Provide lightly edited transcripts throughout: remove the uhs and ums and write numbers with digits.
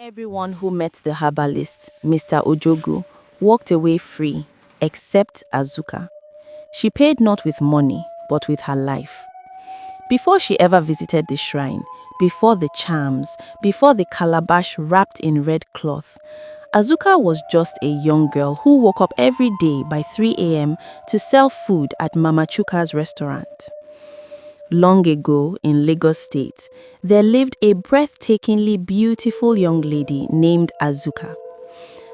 Everyone who met the herbalist, Mr. Ojogu, walked away free, except Azuka. She paid not with money, but with her life. Before she ever visited the shrine, before the charms, before the calabash wrapped in red cloth, Azuka was just a young girl who woke up every day by 3 a.m. to sell food at Mama Chuka's restaurant. Long ago, in Lagos State, there lived a breathtakingly beautiful young lady named Azuka.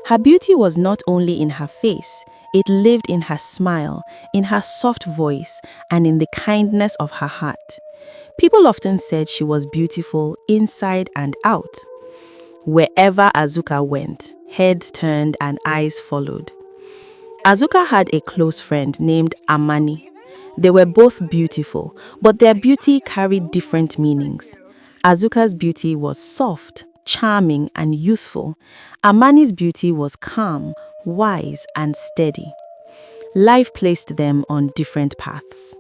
Her beauty was not only in her face, it lived in her smile, in her soft voice, and in the kindness of her heart. People often said she was beautiful inside and out. Wherever Azuka went, heads turned and eyes followed. Azuka had a close friend named Amani. They were both beautiful, but their beauty carried different meanings. Azuka's beauty was soft, charming, and youthful. Amani's beauty was calm, wise, and steady. Life placed them on different paths.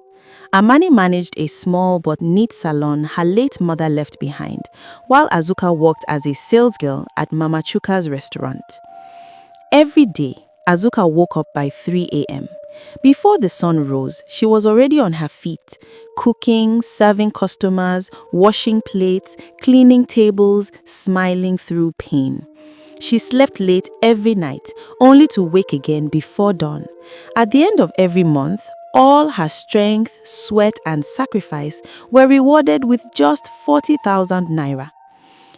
Amani managed a small but neat salon her late mother left behind, while Azuka worked as a salesgirl at Mama Chuka's restaurant. Every day, Azuka woke up by 3 a.m. Before the sun rose, she was already on her feet, cooking, serving customers, washing plates, cleaning tables, smiling through pain. She slept late every night, only to wake again before dawn. At the end of every month, all her strength, sweat, and sacrifice were rewarded with just 40,000 naira.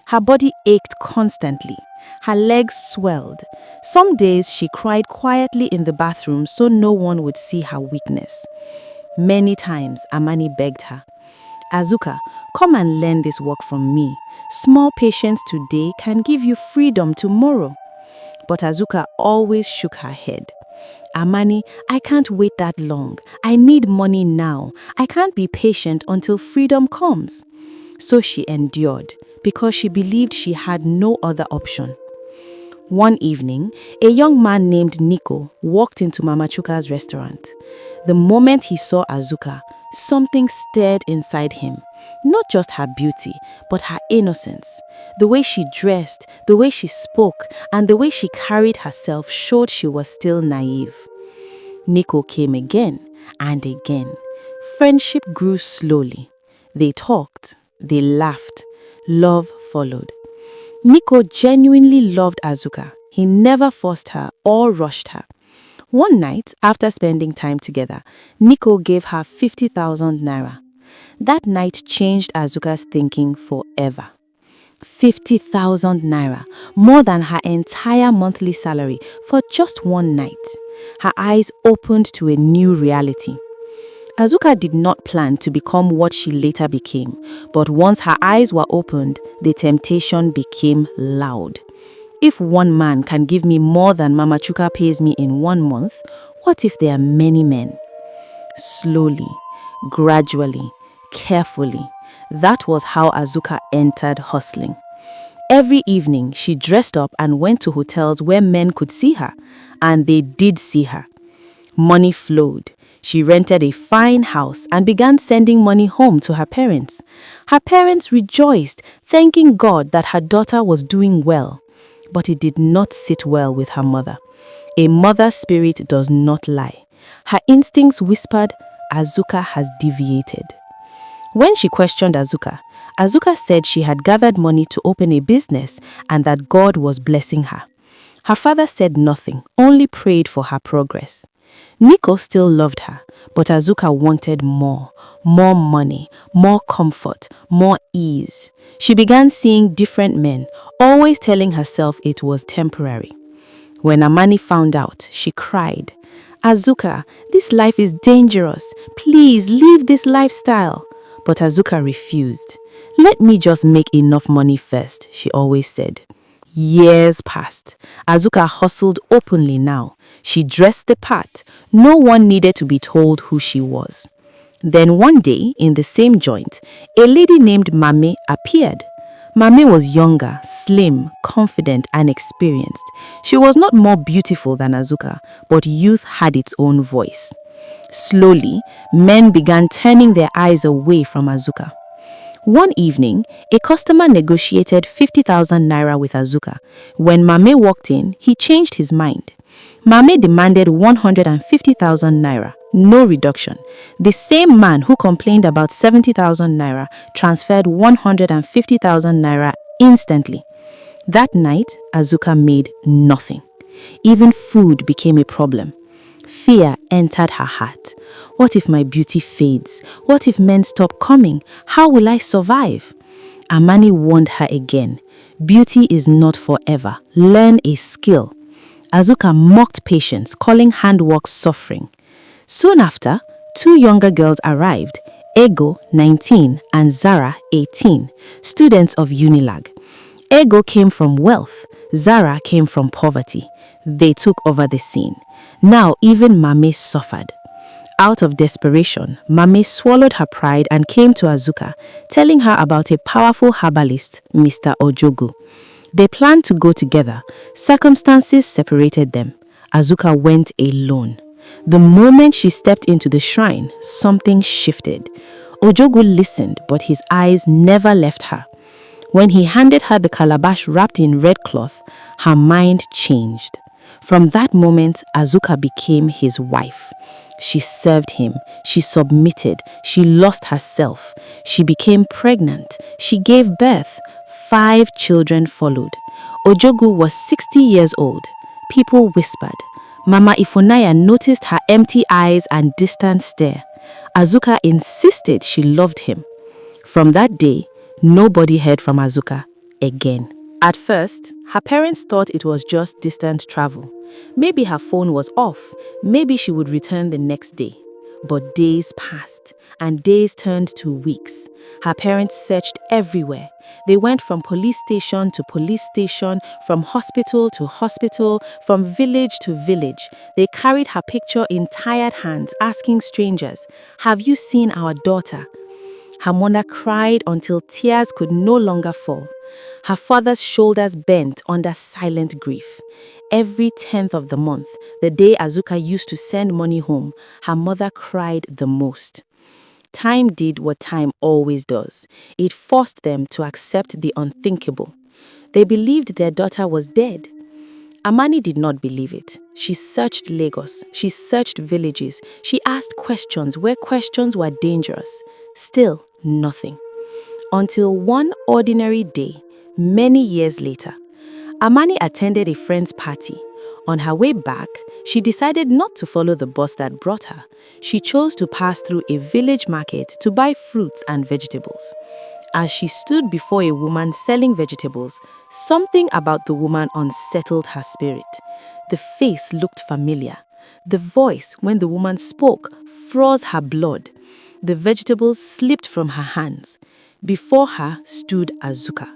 Her body ached constantly. Her legs swelled. Some days she cried quietly in the bathroom so no one would see her weakness. Many times Amani begged her, "Azuka, come and learn this work from me. Small patience today can give you freedom tomorrow." But Azuka always shook her head. "Amani, I can't wait that long. I need money now. I can't be patient until freedom comes." So she endured, because she believed she had no other option. One evening, a young man named Nico walked into Mama Chuka's restaurant. The moment he saw Azuka, something stirred inside him. Not just her beauty, but her innocence. The way she dressed, the way she spoke, and the way she carried herself showed she was still naive. Nico came again and again. Friendship grew slowly. They talked, they laughed. Love followed. Nico genuinely loved Azuka. He never forced her or rushed her. One night, after spending time together, Nico gave her 50,000 naira. That night changed Azuka's thinking forever. 50,000 naira, more than her entire monthly salary for just one night. Her eyes opened to a new reality. Azuka did not plan to become what she later became, but once her eyes were opened, the temptation became loud. If one man can give me more than Mama Chuka pays me in 1 month, what if there are many men? Slowly, gradually, carefully, that was how Azuka entered hustling. Every evening, she dressed up and went to hotels where men could see her, and they did see her. Money flowed. She rented a fine house and began sending money home to her parents. Her parents rejoiced, thanking God that her daughter was doing well. But it did not sit well with her mother. A mother's spirit does not lie. Her instincts whispered, "Azuka has deviated." When she questioned Azuka, Azuka said she had gathered money to open a business and that God was blessing her. Her father said nothing, only prayed for her progress. Nico still loved her, but Azuka wanted more money, more comfort, more ease. She began seeing different men, always telling herself it was temporary. When Amani found out, she cried, "Azuka, this life is dangerous. Please leave this lifestyle." But Azuka refused. "Let me just make enough money first," she always said. Years passed. Azuka hustled openly now. She dressed the part. No one needed to be told who she was. Then one day, in the same joint, a lady named Mame appeared. Mame was younger, slim, confident, and experienced. She was not more beautiful than Azuka, but youth had its own voice. Slowly, men began turning their eyes away from Azuka. One evening, a customer negotiated 50,000 naira with Azuka. When Mame walked in, he changed his mind. Mame demanded 150,000 naira, no reduction. The same man who complained about 70,000 naira transferred 150,000 naira instantly. That night, Azuka made nothing. Even food became a problem. Fear entered her heart. What if my beauty fades? What if men stop coming? How will I survive? Amani warned her again. Beauty is not forever. Learn a skill. Azuka mocked patience, calling handwork suffering. Soon after, two younger girls arrived, Ego, 19, and Zara, 18, students of Unilag. Ego came from wealth, Zara came from poverty. They took over the scene. Now even Mame suffered. Out of desperation, Mame swallowed her pride and came to Azuka, telling her about a powerful herbalist, Mr. Ojogu. They planned to go together. Circumstances separated them. Azuka went alone. The moment she stepped into the shrine, something shifted. Ojogu listened, but his eyes never left her. When he handed her the calabash wrapped in red cloth, her mind changed. From that moment, Azuka became his wife. She served him, she submitted, she lost herself, she became pregnant, she gave birth. 5 children followed. Ojogu was 60 years old. People whispered. Mama Ifunaya noticed her empty eyes and distant stare. Azuka insisted she loved him. From that day, nobody heard from Azuka again. At first, her parents thought it was just distant travel. Maybe her phone was off. Maybe she would return the next day. But days passed, and days turned to weeks. Her parents searched everywhere. They went from police station to police station, from hospital to hospital, from village to village. They carried her picture in tired hands, asking strangers, "Have you seen our daughter?" Her mother cried until tears could no longer fall. Her father's shoulders bent under silent grief. Every 10th of the month, the day Azuka used to send money home, her mother cried the most. Time did what time always does. It forced them to accept the unthinkable. They believed their daughter was dead. Amani did not believe it. She searched Lagos. She searched villages. She asked questions where questions were dangerous. Still, nothing. Until one ordinary day, many years later, Amani attended a friend's party. On her way back, she decided not to follow the bus that brought her. She chose to pass through a village market to buy fruits and vegetables. As she stood before a woman selling vegetables, something about the woman unsettled her spirit. The face looked familiar. The voice, when the woman spoke, froze her blood. The vegetables slipped from her hands. Before her stood Azuka.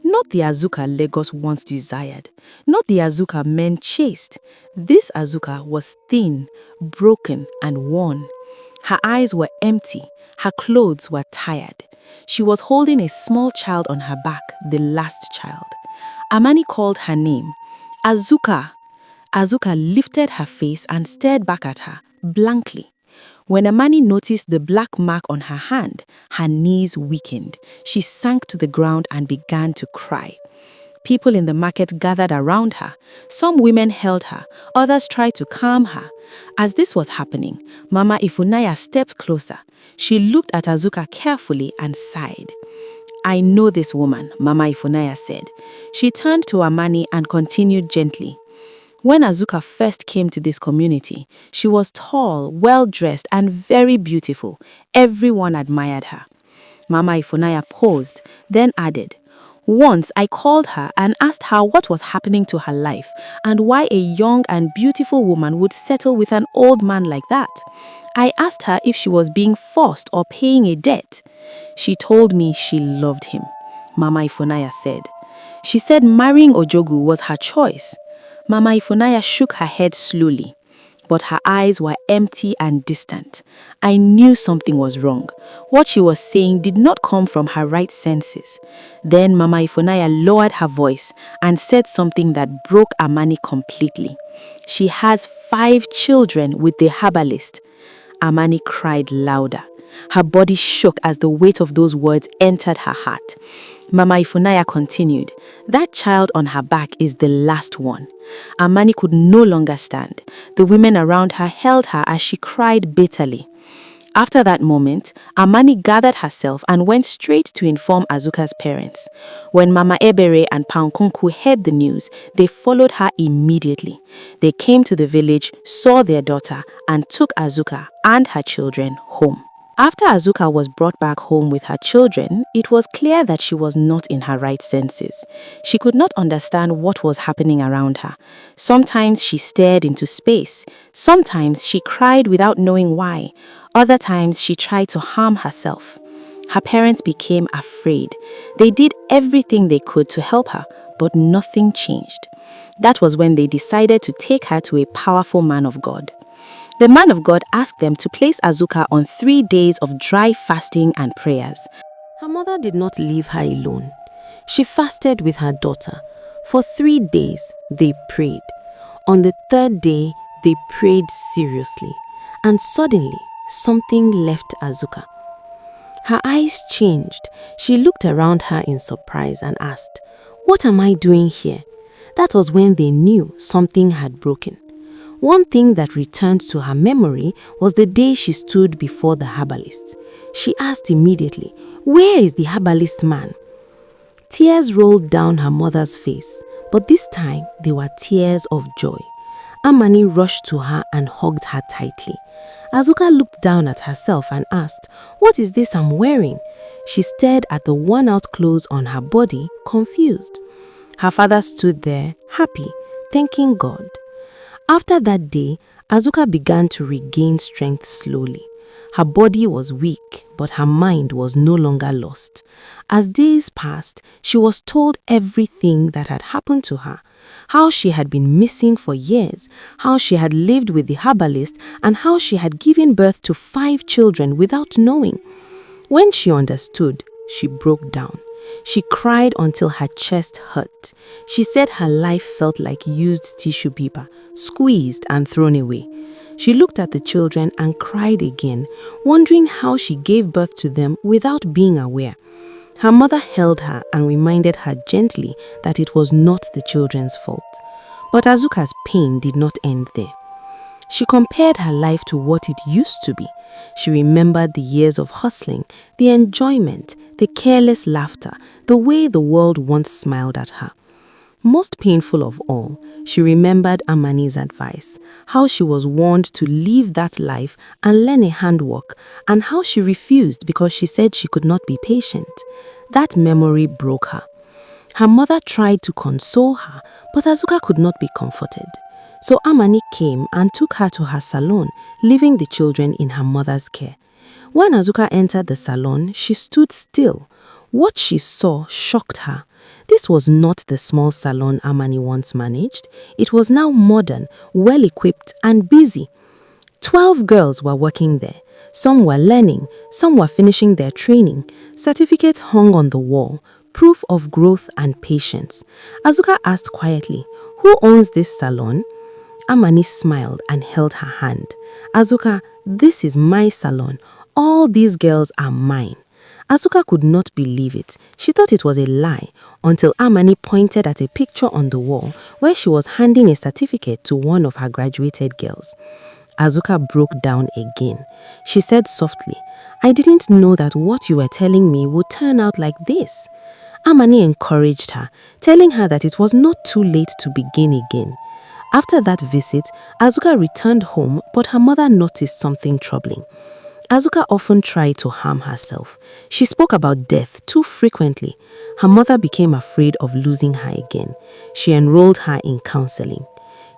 Not the Azuka Lagos once desired. Not the Azuka men chased. This Azuka was thin, broken, and worn. Her eyes were empty. Her clothes were tired. She was holding a small child on her back, the last child. Amani called her name. Azuka. Azuka lifted her face and stared back at her, blankly. When Amani noticed the black mark on her hand, her knees weakened. She sank to the ground and began to cry. People in the market gathered around her. Some women held her, others tried to calm her. As this was happening, Mama Ifunaya stepped closer. She looked at Azuka carefully and sighed. "I know this woman," Mama Ifunaya said. She turned to Amani and continued gently. When Azuka first came to this community, she was tall, well-dressed, and very beautiful. Everyone admired her. Mama Ifunaya paused, then added, "Once I called her and asked her what was happening to her life and why a young and beautiful woman would settle with an old man like that. I asked her if she was being forced or paying a debt. She told me she loved him," Mama Ifunaya said. She said marrying Ojogu was her choice. Mama Ifunaya shook her head slowly, but her eyes were empty and distant. I knew something was wrong. What she was saying did not come from her right senses. Then Mama Ifunaya lowered her voice and said something that broke Amani completely. "She has 5 children with the herbalist." Amani cried louder. Her body shook as the weight of those words entered her heart. Mama Ifunaya continued, "That child on her back is the last one." Amani could no longer stand. The women around her held her as she cried bitterly. After that moment, Amani gathered herself and went straight to inform Azuka's parents. When Mama Ebere and Pankunku heard the news, they followed her immediately. They came to the village, saw their daughter, and took Azuka and her children home. After Azuka was brought back home with her children, it was clear that she was not in her right senses. She could not understand what was happening around her. Sometimes she stared into space. Sometimes she cried without knowing why. Other times she tried to harm herself. Her parents became afraid. They did everything they could to help her, but nothing changed. That was when they decided to take her to a powerful man of God. The man of God asked them to place Azuka on 3 days of dry fasting and prayers. Her mother did not leave her alone. She fasted with her daughter. For 3 days, they prayed. On the 3rd day, they prayed seriously. And suddenly, something left Azuka. Her eyes changed. She looked around her in surprise and asked, "What am I doing here?" That was when they knew something had broken. One thing that returned to her memory was the day she stood before the herbalist. She asked immediately, "Where is the herbalist man?" Tears rolled down her mother's face, but this time they were tears of joy. Amani rushed to her and hugged her tightly. Azuka looked down at herself and asked, "What is this I'm wearing?" She stared at the worn-out clothes on her body, confused. Her father stood there, happy, thanking God. After that day, Azuka began to regain strength slowly. Her body was weak, but her mind was no longer lost. As days passed, she was told everything that had happened to her, how she had been missing for years, how she had lived with the herbalist, and how she had given birth to 5 children without knowing. When she understood, she broke down. She cried until her chest hurt. She said her life felt like used tissue paper, squeezed and thrown away. She looked at the children and cried again, wondering how she gave birth to them without being aware. Her mother held her and reminded her gently that it was not the children's fault. But Azuka's pain did not end there. She compared her life to what it used to be. She remembered the years of hustling, the enjoyment, the careless laughter, the way the world once smiled at her. Most painful of all, she remembered Amani's advice, how she was warned to leave that life and learn a handwork, and how she refused because she said she could not be patient. That memory broke her. Her mother tried to console her, but Azuka could not be comforted. So Amani came and took her to her salon, leaving the children in her mother's care. When Azuka entered the salon, she stood still. What she saw shocked her. This was not the small salon Amani once managed. It was now modern, well-equipped and busy. 12 girls were working there. Some were learning, some were finishing their training. Certificates hung on the wall, proof of growth and patience. Azuka asked quietly, "Who owns this salon?" Amani smiled and held her hand. "Azuka, this is my salon. All these girls are mine." Azuka could not believe it. She thought it was a lie until Amani pointed at a picture on the wall where she was handing a certificate to one of her graduated girls. Azuka broke down again. She said softly, "I didn't know that what you were telling me would turn out like this." Amani encouraged her, telling her that it was not too late to begin again. After that visit, Azuka returned home, but her mother noticed something troubling. Azuka often tried to harm herself. She spoke about death too frequently. Her mother became afraid of losing her again. She enrolled her in counseling.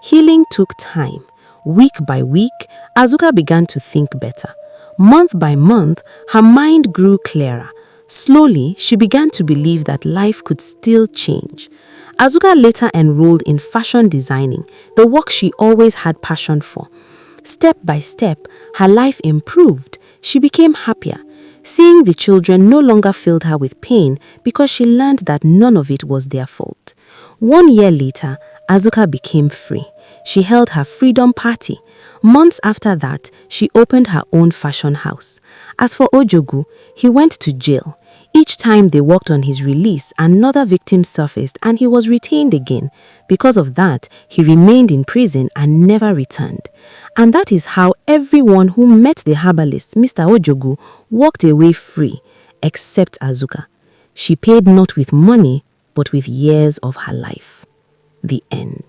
Healing took time. Week by week, Azuka began to think better. Month by month, her mind grew clearer. Slowly, she began to believe that life could still change. Azuka later enrolled in fashion designing, the work she always had passion for. Step by step, her life improved. She became happier. Seeing the children no longer filled her with pain because she learned that none of it was their fault. 1 year later, Azuka became free. She held her freedom party. Months after that, she opened her own fashion house. As for Ojogu, he went to jail. Each time they worked on his release, another victim surfaced and he was retained again. Because of that, he remained in prison and never returned. And that is how everyone who met the herbalist, Mr. Ojogu, walked away free, except Azuka. She paid not with money, but with years of her life. The end.